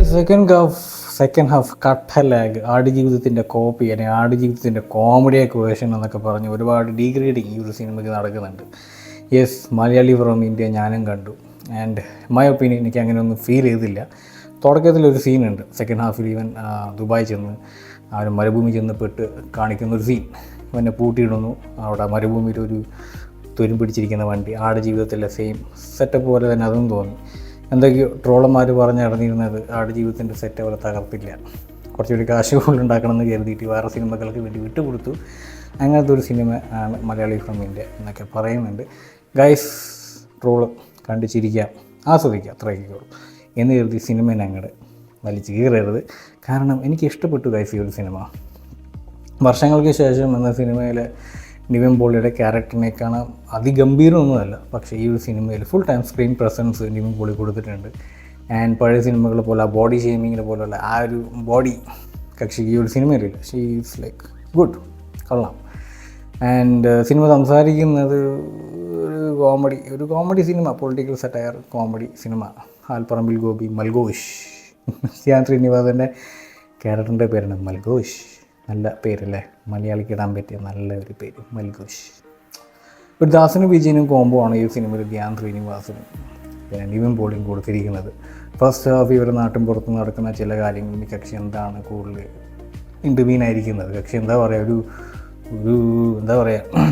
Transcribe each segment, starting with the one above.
Second half കട്ട lag, ആടുജീവിതത്തിൻ്റെ copy അല്ലെങ്കിൽ ആടുജീവിതത്തിൻ്റെ കോമഡിയൊക്കെ version എന്നൊക്കെ പറഞ്ഞ് ഒരുപാട് ഡീഗ്രേഡിങ് ഈ ഒരു സിനിമയ്ക്ക് നടക്കുന്നുണ്ട്. യെസ്, മലയാളി ഫ്രോം ഇന്ത്യ ഞാനും കണ്ടു. ആൻഡ് മൈ ഒപ്പീനിയൻ എനിക്ക് അങ്ങനെയൊന്നും ഫീൽ ചെയ്തില്ല. തുടക്കത്തിലൊരു സീനുണ്ട് സെക്കൻഡ് ഹാഫിൽ, ഇവൻ ദുബായ് ചെന്ന് ആ ഒരു മരുഭൂമി ചെന്ന് പെട്ട് കാണിക്കുന്നൊരു സീൻ. ഇവനെ പൂട്ടിയിടുന്നു, അവിടെ മരുഭൂമിയിൽ ഒരു തുരുമ്പിടിച്ചിരിക്കുന്ന വണ്ടി, ആടുജീവിതത്തിലെ സെയിം സെറ്റപ്പ് പോലെ തന്നെ അതും തോന്നി. എന്തൊക്കെയോ ട്രോളന്മാർ പറഞ്ഞ് നടന്നിരുന്നത് ആടുജീവിതത്തിൻ്റെ സെറ്റ് പോലെ തകർത്തില്ല, കുറച്ചുകൂടി കാശ് ഉണ്ടാക്കണമെന്ന് കരുതിയിട്ട് വേറെ സിനിമകൾക്ക് വേണ്ടി വിട്ടുകൊടുത്തു. അങ്ങനത്തെ ഒരു സിനിമ ആണ് മലയാളി ഫ്രം ഇന്ത്യ എന്നൊക്കെ പറയുന്നുണ്ട്. ഗൈസ്, ട്രോള് കണ്ടു ചിരിക്കാം, ആസ്വദിക്കാം, അത്രയൊക്കെ ഉള്ളൂ എന്ന് കരുതി സിനിമേനെ അങ്ങോട്ട് വലിച്ച് കീറരുത്. കാരണം എനിക്ക് ഇഷ്ടപ്പെട്ടു ഗൈസ് ഈ ഒരു സിനിമ. വർഷങ്ങൾക്ക് ശേഷം എന്ന സിനിമയിലെ നിവിൻ പോളിയുടെ ക്യാരക്ടറിനേക്കാണ് അതിഗംഭീരമൊന്നുമല്ല, പക്ഷേ ഈ ഒരു സിനിമയിൽ full time screen presence Nivin Pauly കൊടുത്തിട്ടുണ്ട്. ആൻഡ് പഴയ സിനിമകളെ പോലെ ആ ബോഡി ഷെയ്മിങ്ങിനെ പോലുള്ള ആ ഒരു ബോഡി കക്ഷി ഈ ഒരു സിനിമയിലില്ല. ഷീ ഈസ് ലൈക്ക് ഗുഡ്, കൊള്ളാം. ആൻഡ് സിനിമ സംസാരിക്കുന്നത് ഒരു കോമഡി സിനിമ, പൊളിറ്റിക്കൽ സറ്റയർ കോമഡി സിനിമ. ആൽപ്പറമ്പിൽ ഗോപി, മൽഘോഷ്, ശ്യാം ശ്രീനിവാസൻ്റെ ക്യാരക്ടറിൻ്റെ പേരാണ് മൽഘോഷ്. നല്ല പേരല്ലേ, മലയാളിക്ക് ഇടാൻ പറ്റിയ നല്ല ഒരു പേര്, മൽഘോഷ്. ഒരു ദാസനും വിജയനും കോംബോ ആണ് ഈ സിനിമയിൽ ശ്യാം ശ്രീനിവാസനും പിന്നെ നിവിൻ പോളിയും കൊടുത്തിരിക്കുന്നത്. ഫസ്റ്റ് ഹാഫ് ഇവർ നാട്ടിൻ പുറത്ത് നടക്കുന്ന ചില കാര്യങ്ങളിൽ കക്ഷി എന്താണ് കൂടുതൽ ഇൻ്റർവീൻ ആയിരിക്കുന്നത്. കക്ഷി എന്താ പറയുക, ഒരു എന്താ പറയുക,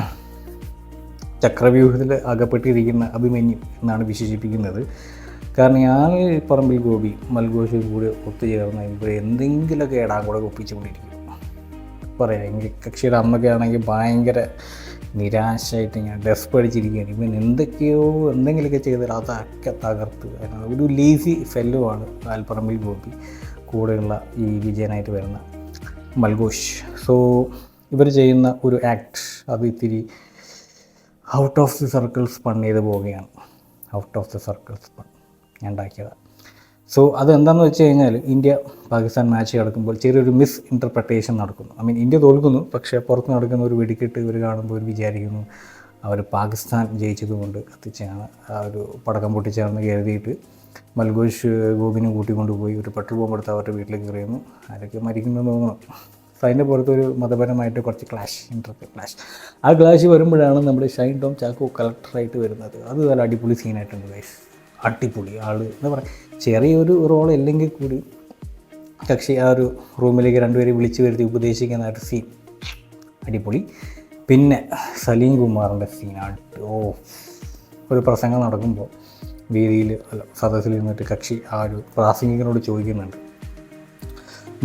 ചക്രവ്യൂഹത്തിൽ അകപ്പെട്ടിരിക്കുന്ന അഭിമന്യു എന്നാണ് വിശേഷിപ്പിക്കുന്നത്. കാരണം ഞാൻ പറമ്പിൽ ഗോപി മൽഘോഷും കൂടി ഒത്തുചേർന്ന് ഇവർ എന്തെങ്കിലുമൊക്കെ ഇടാൻ കൂടെ ഒപ്പിച്ചുകൊണ്ടിരിക്കും. പറയാം, എങ്കിൽ കക്ഷിയുടെ അമ്മയ്ക്ക് ആണെങ്കിൽ ഭയങ്കര നിരാശയായിട്ട് ഇങ്ങനെ ഡെസ്പ് അടിച്ചിരിക്കുകയാണ്. ഇവൻ എന്തെങ്കിലുമൊക്കെ ചെയ്താൽ അതൊക്കെ തകർത്ത്. ഒരു ലേസി ഫെല്ലുമാണ് ആൽപ്പറമ്പിൽ ഗോപി, കൂടെയുള്ള ഈ വിജയനായിട്ട് വരുന്ന മൽഘോഷ്. സോ ഇവർ ചെയ്യുന്ന ഒരു ആക്ട് അത് ഇത്തിരി ഔട്ട് ഓഫ് ദി സർക്കിൾസ് പൺ ചെയ്ത് പോവുകയാണ്. ഔട്ട് ഓഫ് ദി സർക്കിൾസ് പൺ ഞാൻ ഉണ്ടാക്കിയതാണ്. സോ അതെന്താണെന്ന് വെച്ച് കഴിഞ്ഞാൽ, ഇന്ത്യ പാകിസ്ഥാൻ മാച്ച് നടക്കുമ്പോൾ ചെറിയൊരു മിസ് ഇൻ്റർപ്രിട്ടേഷൻ നടക്കുന്നു. ഇന്ത്യ തോൽക്കുന്നു, പക്ഷേ പുറത്ത് നടക്കുന്ന ഒരു വെടിക്കെട്ട് ഇവർ കാണുമ്പോൾ ഇവർ വിചാരിക്കുന്നു അവർ പാകിസ്ഥാൻ ജയിച്ചതുകൊണ്ട് കത്തിച്ചാണ്, ആ ഒരു പടക്കം പൊട്ടിച്ചാണെന്ന് കരുതിയിട്ട് മൽഘോഷ് ഗോപിനെ കൂട്ടിക്കൊണ്ടുപോയി ഒരു പെട്രോൾ ബോംബ് എടുത്ത് അവരുടെ വീട്ടിലേക്ക് എറിയുന്നു. ആരൊക്കെ മരിക്കുന്നതെന്ന് തോന്നണം. സോ അതിൻ്റെ പുറത്തൊരു മതപരമായിട്ട് കുറച്ച് ക്ലാഷ് ആ ക്ലാഷ് വരുമ്പോഴാണ് നമ്മുടെ ഷൈൻ ടോം ചാക്കോ കളക്ടറായിട്ട് വരുന്നത്. അത് നല്ല അടിപൊളി സീനായിട്ടുണ്ട് ഗൈസ്. അടിപൊളി ആൾ എന്താ പറയുക, ചെറിയൊരു റോൾ അല്ലെങ്കിൽ കൂടി കക്ഷി ആ ഒരു റൂമിലേക്ക് രണ്ടുപേരെ വിളിച്ചു വരുത്തി ഉപദേശിക്കുന്ന ഒരു സീൻ അടിപൊളി. പിന്നെ സലീം കുമാറിൻ്റെ സീനാണ്. ഒരു പ്രസംഗം നടക്കുമ്പോൾ വേദിയിൽ സദസ്സിൽ നിന്നിട്ട് കക്ഷി ആ ഒരു പ്രാസംഗികനോട് ചോദിക്കുന്നുണ്ട്,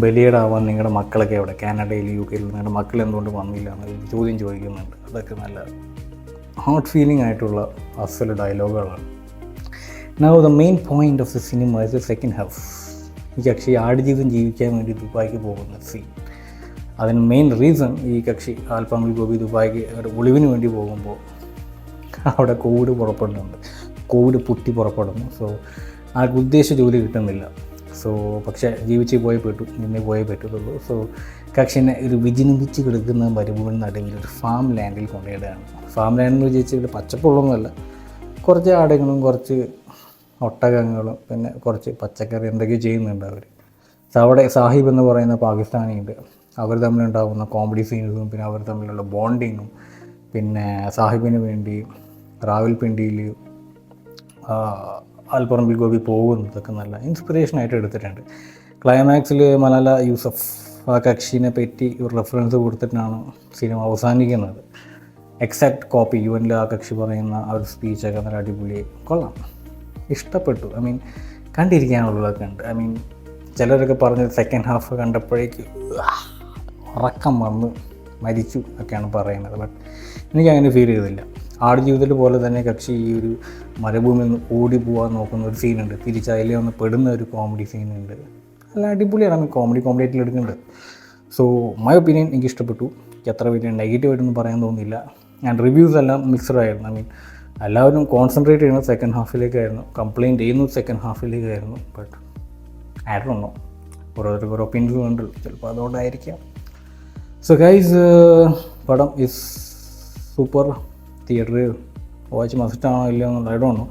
ബലിയേടാവാൻ നിങ്ങളുടെ മക്കളൊക്കെ എവിടെ, കാനഡയിൽ UK നിങ്ങളുടെ മക്കൾ എന്തുകൊണ്ട് വന്നില്ല എന്നൊരു ചോദ്യം ചോദിക്കുന്നുണ്ട്. അതൊക്കെ നല്ല ഹാർട്ട് ഫീലിംഗ് ആയിട്ടുള്ള അസല് ഡയലോഗുകളാണ്. Now the main point of the cinema is the second half. ഈ കക്ഷി ആടുജീവിതം ജീവിക്കാൻ വേണ്ടി ദുബായിക്ക് പോകുന്ന സീൻ. അതിന് മെയിൻ റീസൺ ഈ കക്ഷി ആൽപ്പറമ്പിൽ ഗോപി ദുബായിക്ക് ഒരു ഒളിവിന് വേണ്ടി പോകുമ്പോൾ അവിടെ കോവിഡ് പുറപ്പെടുന്നുണ്ട്, കോവിഡ് പൊട്ടി പുറപ്പെടുന്നു. സോ ആർക്ക് ഉദ്ദേശിച്ച ജോലി കിട്ടുന്നില്ല. സോ പക്ഷേ ജീവിച്ച് പോയേ പറ്റൂ, നിന്നെ പോയേ പറ്റത്തുള്ളൂ. സോ കക്ഷിനെ ഒരു വിജൃംഭിച്ച് കിടക്കുന്ന മരുഭൂമിന് നടുവിൽ ഒരു ഫാം ലാൻഡിൽ കൊണ്ടുപോയിടുകയാണ്. ഫാം ലാൻഡിൽ വിജയിച്ചിട്ട് പച്ചപ്പുള്ളൊന്നുമല്ല, കുറച്ച് ആടുകളും കുറച്ച് ഒട്ടകങ്ങളും പിന്നെ കുറച്ച് പച്ചക്കറി എന്തൊക്കെയോ ചെയ്യുന്നുണ്ട് അവർ. അവിടെ സാഹിബ് എന്ന് പറയുന്ന പാകിസ്ഥാനിയുണ്ട്. അവർ തമ്മിലുണ്ടാകുന്ന കോമഡി സീൻസും പിന്നെ അവർ തമ്മിലുള്ള ബോണ്ടിങ്ങും പിന്നെ സാഹിബിന് വേണ്ടി റാവൽപിണ്ടിയിൽ ആൽപ്പറമ്പിൽ ഗോപി പോകുന്നതൊക്കെ നല്ല ഇൻസ്പിറേഷനായിട്ട് എടുത്തിട്ടുണ്ട്. ക്ലൈമാക്സിൽ മലാല യൂസഫ് ആ കക്ഷിനെ പറ്റി ഒരു റെഫറൻസ് കൊടുത്തിട്ടാണ് സിനിമ അവസാനിക്കുന്നത്. എക്സാക്ട് കോപ്പി UN ആ കക്ഷി പറയുന്ന ആ ഒരു സ്പീച്ചൊക്കെ നല്ല അടിപൊളി, കൊള്ളാം, ഇഷ്ടപ്പെട്ടു. കണ്ടിരിക്കാനുള്ളതൊക്കെ ഉണ്ട്. ചിലരൊക്കെ പറഞ്ഞത് സെക്കൻഡ് ഹാഫ് കണ്ടപ്പോഴേക്ക് ഉറക്കം വന്ന് മരിച്ചു ഒക്കെയാണ് പറയുന്നത്. ബട്ട് എനിക്കങ്ങനെ ഫീൽ ചെയ്തില്ല. ആടുജീവിതത്തിൽ പോലെ തന്നെ കക്ഷി ഈ ഒരു മരുഭൂമിയിൽ നിന്ന് ഓടി പോകാൻ നോക്കുന്ന ഒരു സീനുണ്ട്, തിരിച്ചതിലേ ഒന്ന് പെടുന്ന ഒരു കോമഡി സീനുണ്ട്. നല്ല അടിപൊളിയാണ് കോമഡി ആയിട്ട് എടുക്കേണ്ടത്. സോ മൈ ഒപ്പീനിയൻ എനിക്ക് ഇഷ്ടപ്പെട്ടു. എത്ര വലിയ നെഗറ്റീവായിട്ടൊന്നും പറയാൻ തോന്നുന്നില്ല. ആൻഡ് റിവ്യൂസ് എല്ലാം മിക്സഡ് ആയിരുന്നു. എല്ലാവരും കോൺസെൻട്രേറ്റ് ചെയ്യുന്നത് സെക്കൻഡ് ഹാഫിലേക്കായിരുന്നു, കംപ്ലയിൻറ്റ് ചെയ്യുന്നത് സെക്കൻഡ് ഹാഫിലേക്കായിരുന്നു. ബട്ട് ഐ ഡോണ്ട് നോ, ഓരോരുത്തർക്ക് ഓരോ ഒപ്പീനിയൻസ് ഉണ്ട്, ചിലപ്പോൾ അതുകൊണ്ടായിരിക്കാം. സോ ഗൈസ്, പടം ഈസ് സൂപ്പർ. തിയേറ്ററിൽ വാച്ച് മസ്റ്റാണോ ഇല്ലയോ എന്നുള്ള ഐ ഡോണ്ട് നോ,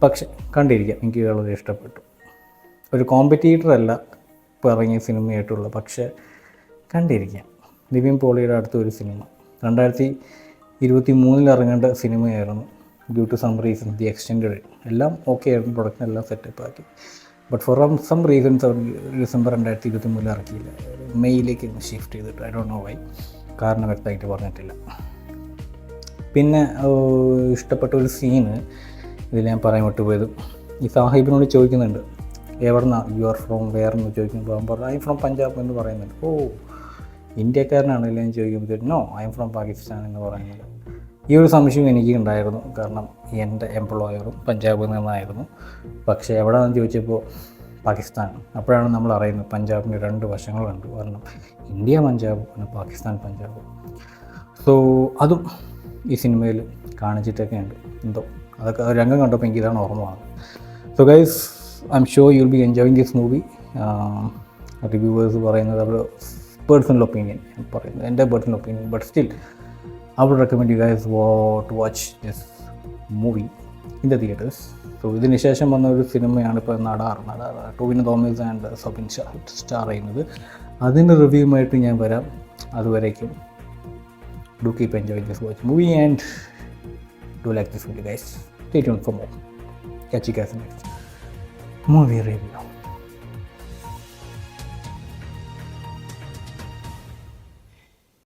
പക്ഷെ കണ്ടിരിക്കാം, എനിക്ക് വളരെ ഇഷ്ടപ്പെട്ടു. ഒരു കോമ്പറ്റീറ്റർ അല്ല ഇപ്പോൾ ഇറങ്ങിയ സിനിമയായിട്ടുള്ള, പക്ഷേ കണ്ടിരിക്കാം. നിവിൻ പോളിയുടെ അടുത്തൊരു സിനിമ 2023 ഇറങ്ങേണ്ട സിനിമയായിരുന്നു. Due to some reason the extend എല്ലാം ഓക്കെ ആയിരുന്നു, പ്രൊഡക്ഷൻ എല്ലാം സെറ്റപ്പ് ആക്കി. ബട്ട് ഫോർ സം റീസൺസ് അവർ ഡിസംബർ 2023 ഇറക്കിയില്ല, മെയ്യിലേക്ക് ഷിഫ്റ്റ് ചെയ്തിട്ട്. ഐ ഡോണ്ട് നോ വൈ, കാരണം വ്യക്തമായിട്ട് പറഞ്ഞിട്ടില്ല. പിന്നെ ഇഷ്ടപ്പെട്ട ഒരു സീന് ഇതിൽ ഞാൻ പറയാൻ വിട്ടുപോയത്, ഈ സാഹിബിനോട് ചോദിക്കുന്നുണ്ട് എവിടുന്ന യു ആർ ഫ്രോം വെയർ എന്ന് ചോദിക്കുമ്പോൾ അവൻ പറഞ്ഞു ഐ എം ഫ്രോം പഞ്ചാബ് എന്ന് പറയുന്നുണ്ട്. ഓ ഇന്ത്യക്കാരനാണല്ലേ എന്ന് ചോദിക്കുമ്പോൾ no I am from Pakistan എന്ന് പറയുന്നത്. ഈ ഒരു സംശയം എനിക്ക് ഉണ്ടായിരുന്നു, കാരണം എൻ്റെ എംപ്ലോയറും പഞ്ചാബിൽ നിന്നായിരുന്നു. പക്ഷേ എവിടെയാണെന്ന് ചോദിച്ചപ്പോൾ പാകിസ്ഥാൻ. അപ്പോഴാണ് നമ്മൾ അറിയുന്നത് പഞ്ചാബിന് 2 വശങ്ങളുണ്ട്, കാരണം ഇന്ത്യ പഞ്ചാബ് പിന്നെ പാകിസ്ഥാൻ പഞ്ചാബ്. സോ അതും ഈ സിനിമയിൽ കാണിച്ചിട്ടൊക്കെ ഉണ്ട്. എന്തോ അതൊക്കെ രംഗം കണ്ടപ്പോൾ എനിക്ക് ഇതാണ് ഓർമ്മ വന്നത്. So guys, I am sure you will be enjoying this movie. Reviewers പറയുന്നത് അവർ പേഴ്സണൽ ഒപ്പീനിയൻ പറയുന്നത്, എൻ്റെ personal opinion. But still I would recommend you guys to watch this movie in the theatres. So ഇതിന് ശേഷം വന്ന ഒരു സിനിമയാണ് ഇപ്പോൾ Nadar Tovino Thomas and Sabin star ചെയ്യുന്നത്. അതിൻ്റെ റിവ്യൂമായിട്ട് ഞാൻ വരാം. അതുവരേക്കും do keep enjoying this watch movie and do like this video guys. Stay tuned for more. Catch you guys next movie review.